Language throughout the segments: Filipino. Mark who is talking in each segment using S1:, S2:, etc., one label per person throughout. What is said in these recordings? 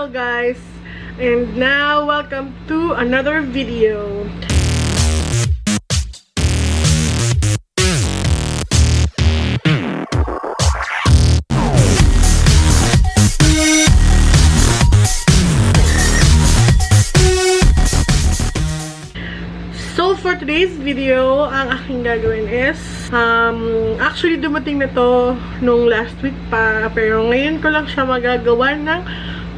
S1: channel, guys, and now welcome to another video. So for today's video, ang aking gagawin is actually dumating na to nung last week pa, pero ngayon ko lang siya magagawa ng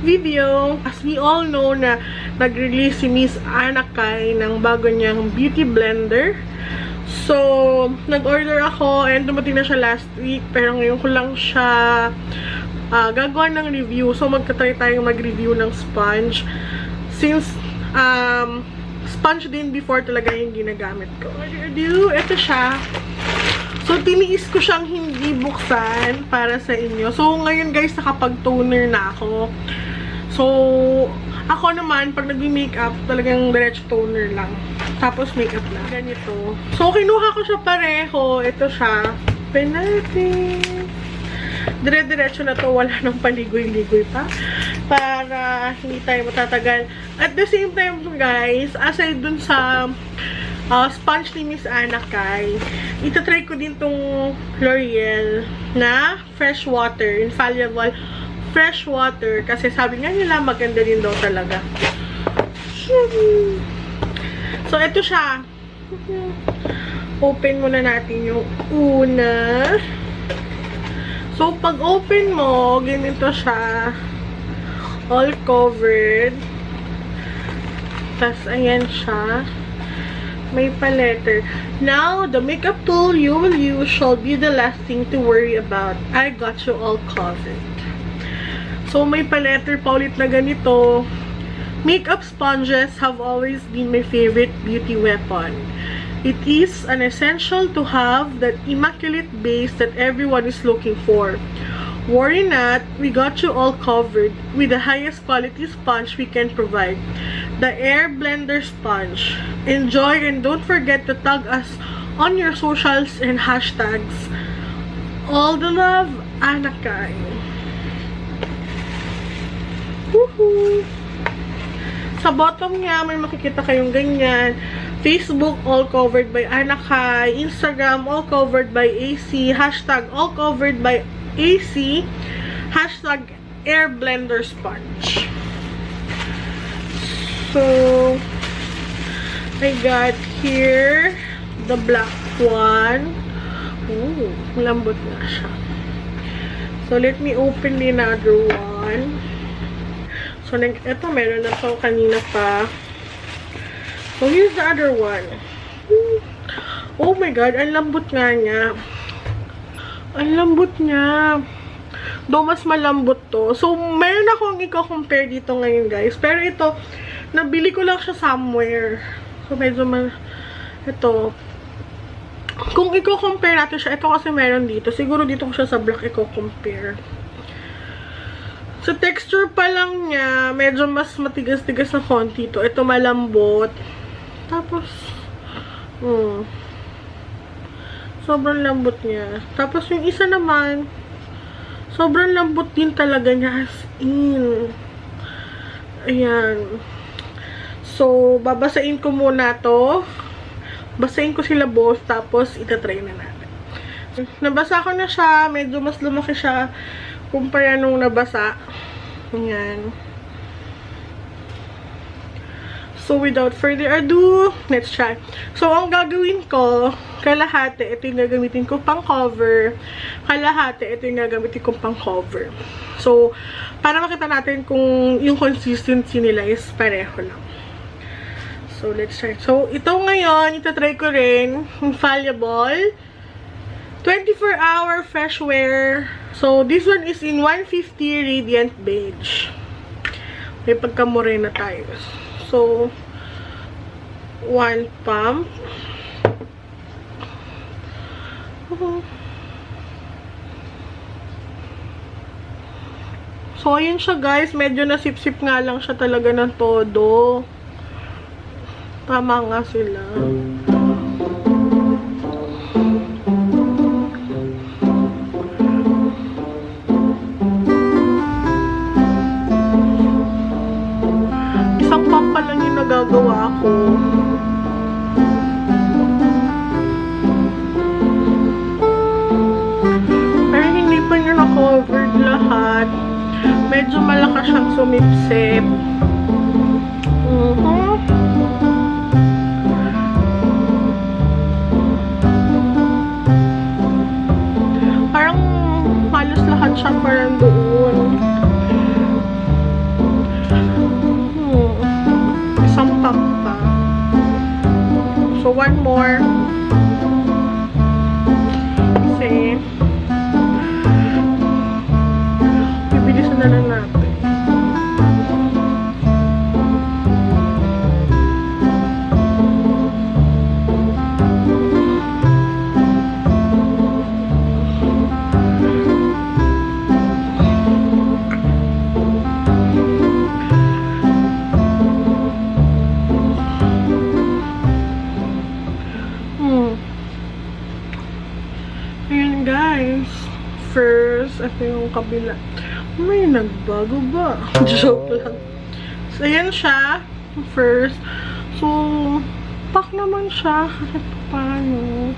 S1: video. As we all know na nag-release si Miss Anna Kai ng bago niyang beauty blender. So, nag-order ako and dumating na siya last week, pero ngayon ko lang siya gagawa ng review. So, magka-try tayong mag-review ng sponge. Since, sponge din before talaga yung ginagamit ko. Ito siya. So, tiniis ko siyang hindi buksan para sa inyo. So, ngayon guys, nakapag-toner na ako. So, ako naman, pag nag-makeup, talagang diretso toner lang. Tapos, makeup lang. Ganito. So, kinuha ko siya pareho. Ito siya. Open natin. Dire-diretso na to. Wala nang paligoy-ligoy pa. Para hindi tayo matatagal. At the same time, guys, aside dun sa sponge ni Miss Anna Kai, itatry ko din tong L'Oreal na fresh water, Ifalliable fresh water, kasi sabi nga nila maganda din daw talaga. So, ito siya. Open muna natin yung una. So, pag open mo, ganito siya. All covered. Tapos, ayan siya. May paletter. Now, the makeup tool you will use shall be the last thing to worry about. I got you all covered. So, may paletter pa ulit na ganito. Makeup sponges have always been my favorite beauty weapon. It is an essential to have that immaculate base that everyone is looking for. Worry not, we got you all covered with the highest quality sponge we can provide. The Air Blender Sponge. Enjoy and don't forget to tag us on your socials and hashtags. All the love, Anna Kai. Woohoo! Sa bottom niya, may makikita kayong ganyan. Facebook, all covered by Anna Kai. Instagram, all covered by AC. Hashtag, all covered by AC. Hashtag, Air Blender Sponge. So, I got here the black one. Ooh, malambot na siya. So, let me open the other one. So, ito, meron na to kanina pa. So, here's the other one. Oh my God, ang lambot nga niya. Ang lambot niya. Though, mas malambot to. So, meron akong i-compare dito ngayon, guys. Pero ito, nabili ko lang siya somewhere. So, medyo ito. Kung i-compare natin siya, ito kasi meron dito. Siguro dito ko siya sa black i-compare. Sa texture pa lang niya, medyo mas matigas-tigas na konti ito. Ito malambot. Tapos, sobrang lambot niya. Tapos, yung isa naman, sobrang lambot din talaga niya as in. Ayan. So, babasain ko muna to. Basain ko sila both, tapos itatry na natin. Nabasa ko na siya. Medyo mas lumaki siya kumpara nung nabasa. Ayan. So, without further ado, let's try. So, ang gagawin ko, kalahati, ito yung gagamitin ko pang cover. Kalahati, ito yung gagamitin ko pang cover. So, para makita natin kung yung consistency nila is pareho lang. So, let's try. So, ito ngayon, itatry ko rin, Infalliable 24-hour fresh wear. So, this one is in 150 Radiant Beige. May pagkamure na tayo. So, one pump. So, ayun siya guys. Medyo nasip-sip nga lang siya talaga ng todo. Tama nga sila. nagagawa ko. Pero hindi pa niya na-covered lahat. Medyo malakas siyang sumipsip. Parang halos lahat siya parang doon. Isang pump pa. So, one more. Kasi bibilisan na lang natin. Ayan guys, first, ito yung kabila. May nagbago ba? Joke lang. So, ayan siya, first. So, pack naman siya. Kahit paano.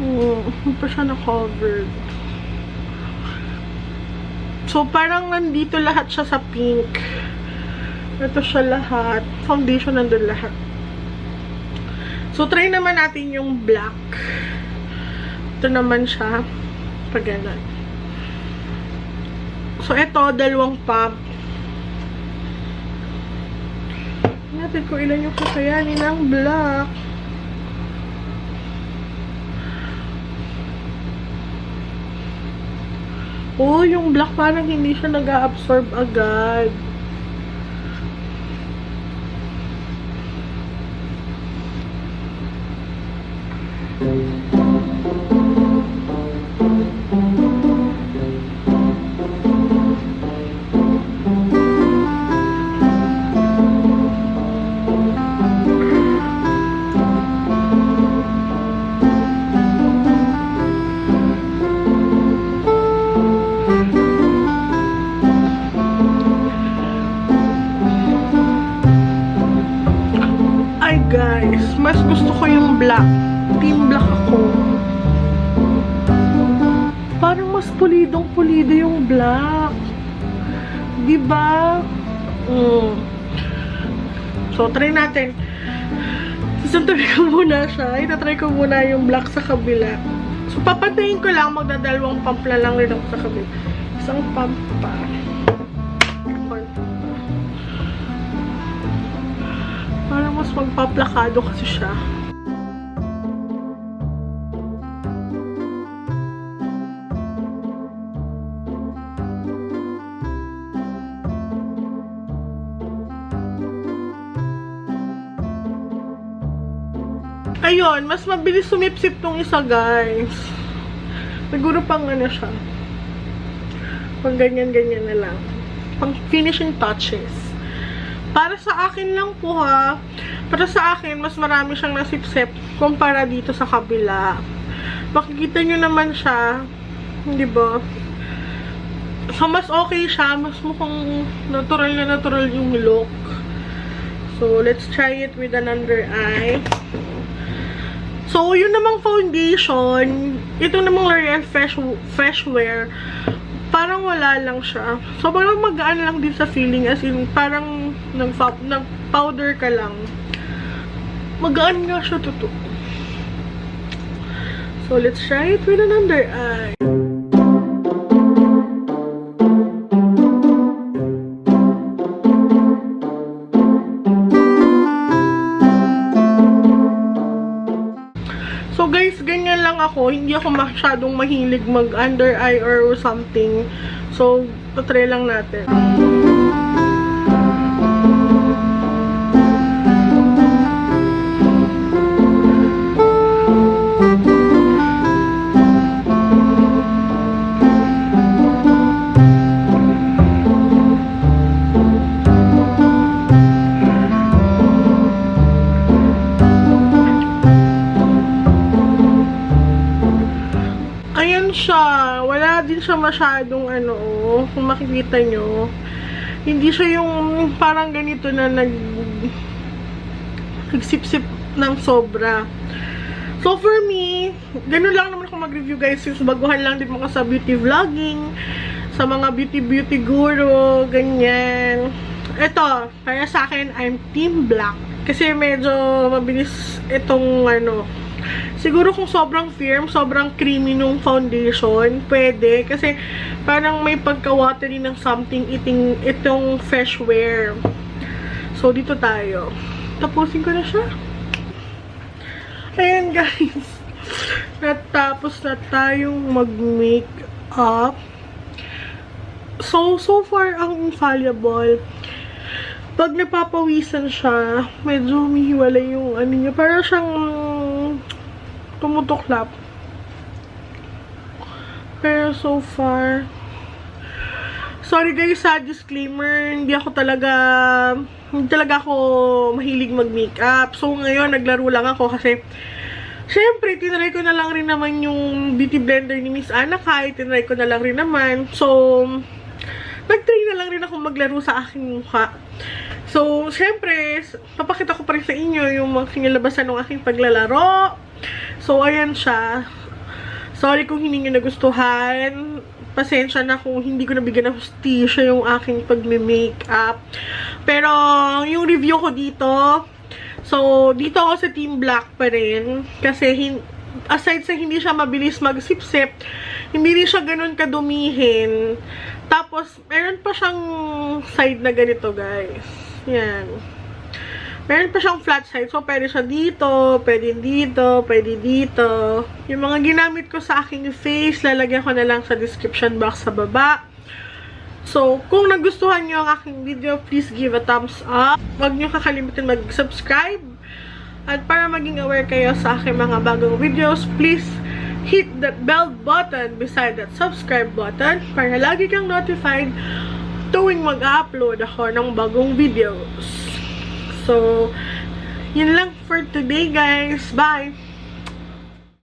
S1: Hindi pa siya na-covered. So, parang nandito lahat siya sa pink. Ito siya lahat. Foundation nandun lahat. So, try naman natin yung black. Ito naman siya. Pag ganun. So, ito, dalawang pump. Natin kung ilan yung kakayanin ng black. Oh, yung black parang hindi siya nag-absorb agad. Guys, mas gusto ko yung black. Team black ako. Parang mas pulidong-pulido yung black. Diba? So, try natin. Sasantry ko muna siya. Itatry ko muna yung black sa kabila. So, papatayin ko lang. Magdadalawang pump na lang rin ako sa kabila. Isang pump pa. Parang mas magpaplakado kasi siya. Ayun, mas mabilis sumipsip tong isa, guys. Siguro pang ano siya. Pang ganyan-ganyan na lang. Pang finishing touches. Para sa akin lang po ha. Para sa akin, mas marami siyang nasipsip kumpara dito sa kabila. Makikita nyo naman siya. Di ba? So, mas okay siya. Mas mukhang natural na natural yung look. So, let's try it with an under eye. So, yun namang foundation. Ito namang L'Oreal Fresh Wear. Parang wala lang siya. So, parang magaan lang din sa feeling. As in, parang nag-powder ka lang. Magaan nga siya, totoo. So, let's try it with an under eye. So, guys, ganyan lang ako. Hindi ako masyadong mahilig mag-under eye or something. So, try lang natin. Siya, wala din siya masyadong ano, kung makikita nyo. Hindi siya yung parang ganito na nagsip-sip ng sobra. So, for me, ganun lang naman ako mag-review, guys, since baguhan lang din ako sa beauty vlogging, sa mga beauty guru, ganyan. Ito, para sa akin, I'm team black. Kasi medyo mabilis itong, siguro kung sobrang firm, sobrang creamy nung foundation, pwede. Kasi parang may pagka-watery ng something itong fresh wear. So, dito tayo. Tapusin ko na siya. Ayan, guys. Natapos na tayong mag-makeup. So far, ang Ifalliable, pag napapawisan siya, medyo humihiwalay yung niya. Para siyang tumutuklap. Pero so far, sorry guys sa disclaimer, hindi talaga ako mahilig mag-makeup. So ngayon, naglaro lang ako kasi syempre, tinry ko na lang rin naman yung beauty blender ni Miss Anna Kai. Tinry ko na lang rin naman. So, nag-try na lang rin ako maglaro sa aking mukha. So, syempre, papakita ko pa rin sa inyo yung mga kinalabasan ng aking paglalaro. So, ayan siya. Sorry kung hindi nyo nagustuhan. Pasensya na kung hindi ko nabigyan ng hustisya yung aking pag-makeup. Pero, yung review ko dito, so, dito ako sa Team Black pa rin. Kasi, aside sa hindi siya mabilis mag-sip-sip, hindi rin siya ganun kadumihin. Tapos, meron pa siyang side na ganito, guys. Yan. Meron pa siyang flat side. So, pwede siya dito, pwede dito, pwede dito. Yung mga ginamit ko sa aking face, lalagyan ko na lang sa description box sa baba. So, kung nagustuhan nyo ang aking video, please give a thumbs up. Huwag nyo kakalimutan mag-subscribe. At para maging aware kayo sa aking mga bagong videos, please hit that bell button beside that subscribe button para lagi kang notified tuwing mag-upload ako ng bagong videos. So, yun lang for today, guys. Bye!